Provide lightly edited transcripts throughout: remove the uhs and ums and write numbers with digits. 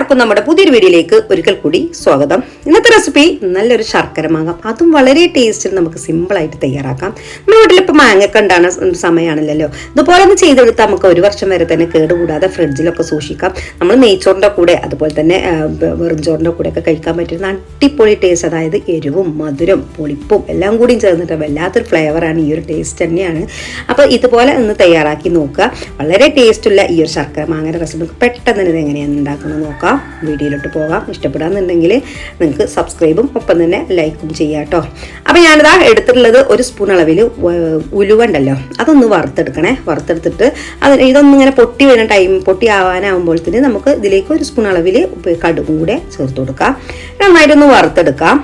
എല്ലാവർക്കും നമ്മുടെ പുതിയൊരു വീഡിയോയിലേക്ക് ഒരിക്കൽ കൂടി സ്വാഗതം. ഇന്നത്തെ റെസിപ്പി നല്ലൊരു ശർക്കര മാങ്ങ, അതും വളരെ ടേസ്റ്റിൽ നമുക്ക് സിമ്പിളായിട്ട് തയ്യാറാക്കാം. നമ്മുടെ വീട്ടിലിപ്പോൾ മാങ്ങയൊക്കെ ഉണ്ടാകുന്ന സമയമാണല്ലോ. ഇതുപോലെ ഒന്ന് ചെയ്തെടുത്താൽ നമുക്ക് ഒരു വർഷം വരെ തന്നെ കേടുകൂടാതെ ഫ്രിഡ്ജിലൊക്കെ സൂക്ഷിക്കാം. നമ്മൾ നെയ്ച്ചോറിൻ്റെ കൂടെ അതുപോലെ തന്നെ വെറുംചോറിൻ്റെ കൂടെയൊക്കെ കഴിക്കാൻ പറ്റുന്ന അടിപൊളി ടേസ്റ്റ്, അതായത് എരിവും മധുരം പുളിപ്പും എല്ലാം കൂടിയും ചേർന്നിട്ട് വല്ലാത്തൊരു ഫ്ലേവറാണ്. ഈ ഒരു ടേസ്റ്റ് തന്നെയാണ്. അപ്പോൾ ഇതുപോലെ ഒന്ന് തയ്യാറാക്കി നോക്കുക. വളരെ ടേസ്റ്റുള്ള ഈ ഒരു ശർക്കര മാങ്ങയുടെ റെസിപ്പി പെട്ടെന്ന് തന്നെ എങ്ങനെയാണ് ഉണ്ടാക്കുന്നത് നോക്കാം. വീഡിയോയിലോട്ട് പോകാം. ഇഷ്ടപ്പെടാന്നുണ്ടെങ്കിൽ നിങ്ങൾക്ക് സബ്സ്ക്രൈബും ഒപ്പം തന്നെ ലൈക്കും ചെയ്യാം കേട്ടോ. അപ്പോൾ ഞാനിതാ എടുത്തിട്ടുള്ളത് ഒരു സ്പൂൺ അളവിൽ ഉലുവ ഉണ്ടല്ലോ, അതൊന്ന് വറുത്തെടുക്കണേ. വറുത്തെടുത്തിട്ട് ഇതൊന്നിങ്ങനെ പൊട്ടി വരുന്ന പൊട്ടി ആവാനാകുമ്പോഴത്തേന് നമുക്ക് ഇതിലേക്ക് ഒരു സ്പൂൺ അളവിൽ കടുകും കൂടെ ചേർത്ത് കൊടുക്കാം. നന്നായിട്ടൊന്ന് വറുത്തെടുക്കാം.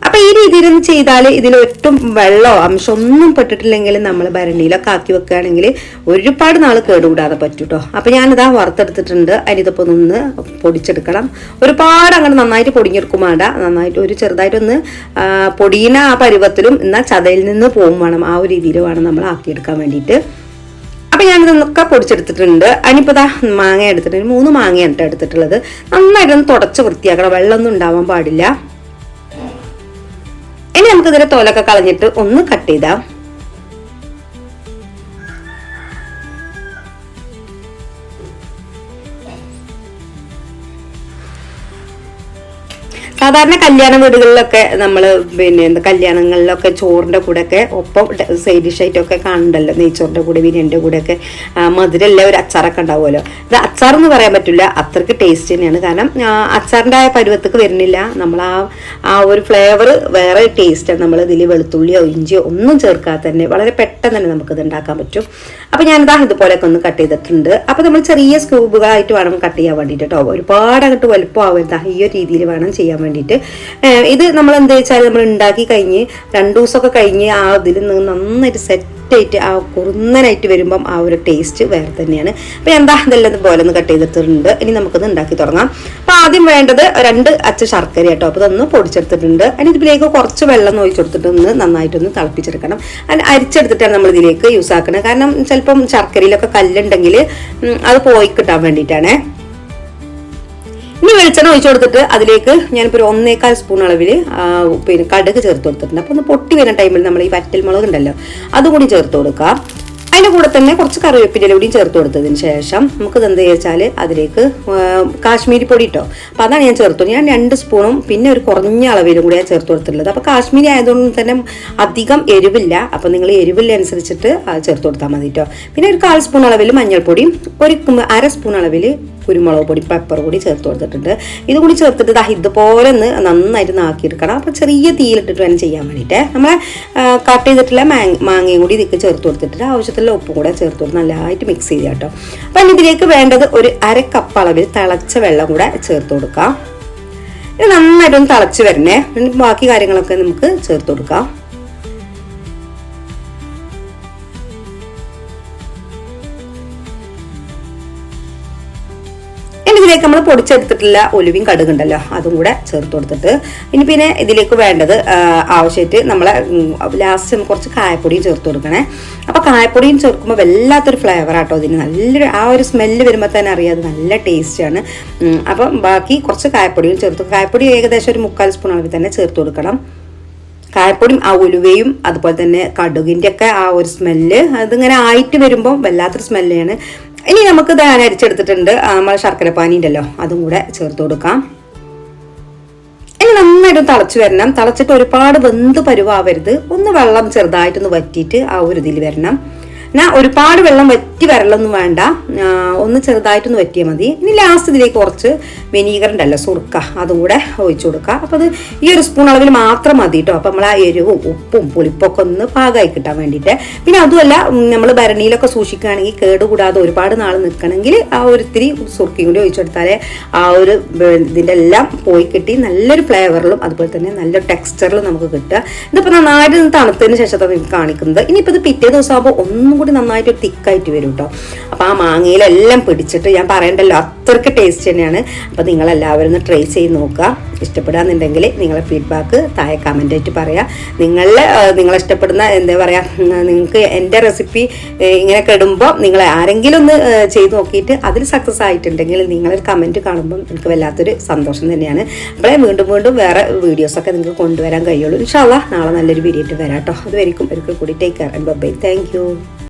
അപ്പം ഈ രീതിയിലൊന്നും ചെയ്താൽ ഇതിലൊട്ടും വെള്ളമോ അംശം ഒന്നും പെട്ടിട്ടില്ലെങ്കിൽ നമ്മൾ ഭരണിയിലൊക്കെ ആക്കി വെക്കുകയാണെങ്കിൽ ഒരുപാട് നാൾ കേടുകൂടാതെ പറ്റും കേട്ടോ. അപ്പം ഞാനിതാ വറുത്തെടുത്തിട്ടുണ്ട്. അതിനിതിപ്പോൾ ഒന്ന് പൊടിച്ചെടുക്കണം. ഒരുപാട് അങ്ങനെ നന്നായിട്ട് പൊടിഞ്ഞെടുക്കും വേണ്ട, നന്നായിട്ട് ഒരു ചെറുതായിട്ടൊന്ന് പൊടിയുന്ന ആ പരുവത്തിലും എന്നാൽ ചതയിൽ നിന്ന് പോകും വേണം. ആ ഒരു രീതിയിൽ വേണം നമ്മൾ ആക്കിയെടുക്കാൻ വേണ്ടിയിട്ട്. അപ്പം ഞാനിതൊക്കെ പൊടിച്ചെടുത്തിട്ടുണ്ട്. അതിനിപ്പോൾ ദാ മാങ്ങ എടുത്തിട്ടുണ്ട്. 3 മാങ്ങയാണ് കേട്ടോ എടുത്തിട്ടുള്ളത്. നന്നായിട്ടൊന്ന് തുടച്ച് വൃത്തിയാക്കണം, വെള്ളമൊന്നും ഉണ്ടാവാൻ പാടില്ല. ഇനി നമുക്ക് ഇതിന്റെ തോലൊക്കെ കളഞ്ഞിട്ട് ഒന്ന് കട്ട് ചെയ്താം. സാധാരണ കല്യാണ വീടുകളിലൊക്കെ നമ്മൾ കല്യാണങ്ങളിലൊക്കെ ചോറിൻ്റെ കൂടെയൊക്കെ ഒപ്പം സൈഡ് ഡിഷായിട്ടൊക്കെ കാണുന്നുണ്ടല്ലോ. നെയ്ച്ചോറിൻ്റെ കൂടെ ബിരിയാണിൻ്റെ കൂടെയൊക്കെ മധുരമല്ല ഒരു അച്ചാറൊക്കെ ഉണ്ടാവുമല്ലോ. ഇത് അച്ചാറെന്ന് പറയാൻ പറ്റില്ല, അത്രയ്ക്ക് ടേസ്റ്റ് തന്നെയാണ്. കാരണം അച്ചാറിൻ്റെ ആ പരുവത്തേക്ക് വരുന്നില്ല. നമ്മൾ ആ ഒരു ഫ്ലേവർ വേറെ ടേസ്റ്റാണ്. നമ്മൾ ഇതിൽ വെളുത്തുള്ളിയോ ഇഞ്ചിയോ ഒന്നും ചേർക്കാതെ തന്നെ വളരെ പെട്ടെന്ന് തന്നെ നമുക്കിത് ഉണ്ടാക്കാൻ പറ്റും. അപ്പോൾ ഞാനിതാ ഇതുപോലെയൊക്കെ ഒന്ന് കട്ട് ചെയ്തിട്ടുണ്ട്. അപ്പോൾ നമ്മൾ ചെറിയ സ്ക്യൂബുകളായിട്ട് വേണം കട്ട് ചെയ്യാൻ വേണ്ടിയിട്ട് കേട്ടോ. ഒരുപാട് അങ്ങോട്ട് വലുപ്പമാവരുത്, ഈ ഒരു രീതിയിൽ വേണം ചെയ്യാൻ വേണ്ടിയിട്ട്. ഇത് നമ്മൾ എന്താ വെച്ചാൽ നമ്മൾ ഉണ്ടാക്കി കഴിഞ്ഞ് 2 ദിവസമൊക്കെ കഴിഞ്ഞ് ആ ഇതിൽ നിന്ന് നന്നായിട്ട് സെറ്റായിട്ട് ആ കുറുന്നനായിട്ട് വരുമ്പം ആ ഒരു ടേസ്റ്റ് വേറെ തന്നെയാണ്. അപ്പോൾ എന്താ ഇതെല്ലാം ഇതുപോലെ ഒന്ന് കട്ട് ചെയ്തിട്ടുണ്ട്. ഇനി നമുക്കത് ഉണ്ടാക്കി തുടങ്ങാം. അപ്പോൾ ആദ്യം വേണ്ടത് 2 അച്ച ശർക്കര കേട്ടോ. അപ്പോൾ ഇതൊന്ന് പൊടിച്ചെടുത്തിട്ടുണ്ട്. അതിന് ഇതിലേക്ക് കുറച്ച് വെള്ളം ഒഴിച്ചു കൊടുത്തിട്ട് ഒന്ന് നന്നായിട്ടൊന്ന് തിളപ്പിച്ചെടുക്കണം. അതിന് അരിച്ചെടുത്തിട്ടാണ് നമ്മൾ ഇതിലേക്ക് യൂസ് ആക്കുന്നത്. കാരണം ചിലപ്പം ശർക്കരയിലൊക്കെ കല്ലുണ്ടെങ്കിൽ അത് പോയി കിട്ടാൻ വേണ്ടിയിട്ടാണ്. ഇനി വെളിച്ചെണ്ണ ഒഴിച്ചു കൊടുത്തിട്ട് അതിലേക്ക് ഞാനിപ്പോൾ ഒരു 1.25 സ്പൂൺ അളവിൽ കടുക് ചേർത്ത് കൊടുത്തിട്ടുണ്ട്. അപ്പോൾ ഒന്ന് പൊട്ടി വരുന്ന ടൈമിൽ നമ്മൾ ഈ വറ്റൽ മുളക് ഉണ്ടല്ലോ അതുകൂടി ചേർത്ത് കൊടുക്കാം. അതിൻ്റെ കൂടെ തന്നെ കുറച്ച് കറിവേപ്പിൻ്റെ കൂടിയും ചേർത്ത് കൊടുത്തതിന് ശേഷം നമുക്കിത് എന്താ വെച്ചാൽ അതിലേക്ക് കാശ്മീരി പൊടി ഇട്ടോ. അപ്പോൾ അതാണ് ഞാൻ ചേർത്തു. ഞാൻ 2 സ്പൂണും പിന്നെ ഒരു കുറഞ്ഞ അളവിലും കൂടി ഞാൻ ചേർത്ത് കൊടുത്തിട്ടുള്ളത്. അപ്പോൾ കാശ്മീരി ആയതുകൊണ്ട് തന്നെ അധികം എരിവില്ല. അപ്പോൾ നിങ്ങൾ എരിവില്ല അനുസരിച്ചിട്ട് അത് ചേർത്ത് കൊടുത്താൽ മതി കേട്ടോ. പിന്നെ ഒരു 1/4 സ്പൂൺ അളവിൽ മഞ്ഞൾപ്പൊടിയും ഒരു 1/2 സ്പൂൺ അളവിൽ കുരുമുളക് പൊടി പെപ്പർ കൂടി ചേർത്ത് കൊടുത്തിട്ടുണ്ട്. ഇതുകൂടി ചേർത്തിട്ട് ഇതുപോലെ ഒന്ന് നന്നായിട്ട് നാക്കിയെടുക്കണം. അപ്പോൾ ചെറിയ തീയിലിട്ടിട്ട് വേണം ചെയ്യാൻ വേണ്ടിയിട്ട്. നമ്മൾ കട്ട് ചെയ്തിട്ടുള്ള മാങ്ങയും കൂടി ഇതിലേക്ക് ചേർത്ത് കൊടുത്തിട്ട് ആവശ്യത്തിലുള്ള ഉപ്പും കൂടെ ചേർത്ത് കൊടുത്ത് നല്ലതായിട്ട് മിക്സ് ചെയ്യുക കേട്ടോ. അപ്പം ഇതിലേക്ക് വേണ്ടത് ഒരു 1/2 കപ്പ് അളവിൽ തിളച്ച വെള്ളം കൂടെ ചേർത്ത് കൊടുക്കാം. ഇത് നന്നായിട്ടൊന്ന് തിളച്ച് വരണേ. ബാക്കി കാര്യങ്ങളൊക്കെ നമുക്ക് ചേർത്ത് കൊടുക്കാം. ഇതിലേക്ക് നമ്മൾ പൊടിച്ചെടുത്തിട്ടുള്ള ഉലുവയും കടുകുണ്ടല്ലോ അതും കൂടെ ചേർത്ത് കൊടുത്തിട്ട് ഇനി പിന്നെ ഇതിലേക്ക് വേണ്ടത് ആവശ്യമായിട്ട് നമ്മളെ ലാസ്റ്റ് കുറച്ച് കായപ്പൊടിയും ചേർത്ത് കൊടുക്കണേ. അപ്പോൾ കായപ്പൊടിയും ചേർക്കുമ്പോൾ വല്ലാത്തൊരു ഫ്ലേവർ ആട്ടോ ഇതിന്. നല്ലൊരു ആ ഒരു സ്മെല്ല് വരുമ്പോൾ തന്നെ അറിയാം, അത് നല്ല ടേസ്റ്റാണ്. അപ്പം ബാക്കി കുറച്ച് കായപ്പൊടിയും ചേർത്ത്, കായപ്പൊടി ഏകദേശം ഒരു 1/4 സ്പൂൺ അളവിൽ തന്നെ ചേർത്ത് കൊടുക്കണം. കായപ്പൊടിയും ആ ഉലുവയും അതുപോലെ തന്നെ കടുകിൻ്റെ ഒക്കെ ആ ഒരു സ്മെല്ല് അതിങ്ങനെ ആയിട്ട് വരുമ്പോൾ വല്ലാത്തൊരു സ്മെല്ലാണ്. ഇനി നമുക്ക് ധാന അരിച്ചെടുത്തിട്ടുണ്ട് നമ്മൾ ശർക്കര പാനി ഉണ്ടല്ലോ അതും കൂടെ ചേർത്ത് കൊടുക്കാം. ഇനി നന്നായിട്ട് തിളച്ച് വരണം. തിളച്ചിട്ട് ഒരുപാട് വെന്ത് പരുവാവരുത്. ഒന്ന് വെള്ളം ചെറുതായിട്ടൊന്ന് വറ്റിയിട്ട് ആ ഒരു ഇതിൽ വരണം. ഒരുപാട് വെള്ളം വറ്റി വരലൊന്നും വേണ്ട, ഒന്ന് ചെറുതായിട്ടൊന്ന് വറ്റിയാൽ മതി. ഇനി ലാസ്റ്റ് ഇതിലേക്ക് കുറച്ച് വിനീഗർ ഉണ്ടല്ലോ സുർക്ക അതും കൂടെ ഒഴിച്ചു കൊടുക്കുക. അപ്പോൾ അത് ഈ ഒരു സ്പൂൺ അളവിൽ മാത്രം മതി കേട്ടോ. അപ്പോൾ നമ്മൾ ആ എരിവും ഉപ്പും പുളിപ്പൊക്കെ ഒന്ന് പാകമായി കിട്ടാൻ വേണ്ടിയിട്ട്. പിന്നെ അതുമല്ല നമ്മൾ ഭരണിയിലൊക്കെ സൂക്ഷിക്കുകയാണെങ്കിൽ കേടുകൂടാതെ ഒരുപാട് നാൾ നിൽക്കണമെങ്കിൽ ആ ഒരിത്തിരി സുർക്കയും കൂടി ഒഴിച്ചെടുത്താലേ ആ ഒരു ഇതിൻ്റെ എല്ലാം പോയി കിട്ടി നല്ലൊരു ഫ്ലേവറിലും അതുപോലെ തന്നെ നല്ലൊരു ടെക്സ്ചറിലും നമുക്ക് കിട്ടുക. ഇതിപ്പോൾ നന്നായിട്ട് തണുത്തതിന് ശേഷത്താണ് നിങ്ങൾക്ക് കാണിക്കുന്നത്. ഇനിയിപ്പോൾ ഇത് പിറ്റേ ദിവസം ആകുമ്പോൾ ഒന്നും കൂടി നന്നായിട്ട് തിക്കായിട്ട് വരും കേട്ടോ. അപ്പോൾ ആ മാങ്ങയിലെല്ലാം പിടിച്ചിട്ട് ഞാൻ പറയണ്ടല്ലോ, അത്രയ്ക്ക് ടേസ്റ്റ് തന്നെയാണ്. അപ്പോൾ നിങ്ങളെല്ലാവരും ഒന്ന് ട്രൈ ചെയ്ത് നോക്കുക. ഇഷ്ടപ്പെടാന്നുണ്ടെങ്കിൽ നിങ്ങളെ ഫീഡ്ബാക്ക് താഴെ കമൻ്റായിട്ട് പറയാം. നിങ്ങളെ ഇഷ്ടപ്പെടുന്ന എന്താ പറയുക, നിങ്ങൾക്ക് എൻ്റെ റെസിപ്പി ഇങ്ങനെയൊക്കെ ഇടുമ്പോൾ നിങ്ങൾ ആരെങ്കിലും ഒന്ന് ചെയ്ത് നോക്കിയിട്ട് അതിൽ സക്സസ് ആയിട്ടുണ്ടെങ്കിൽ നിങ്ങളൊരു കമൻറ്റ് കാണുമ്പം എനിക്ക് വല്ലാത്തൊരു സന്തോഷം തന്നെയാണ്. അപ്പോഴേ വീണ്ടും വീണ്ടും വേറെ വീഡിയോസൊക്കെ നിങ്ങൾക്ക് കൊണ്ടുവരാൻ കഴിയുള്ളൂ. ഇൻഷാ അല്ലാഹ് നാളെ നല്ലൊരു വീഡിയോ ആയിട്ട് വരാം കേട്ടോ. അതുവരെയും ഒരിക്കൽ കൂടി take care and bye. Thank U.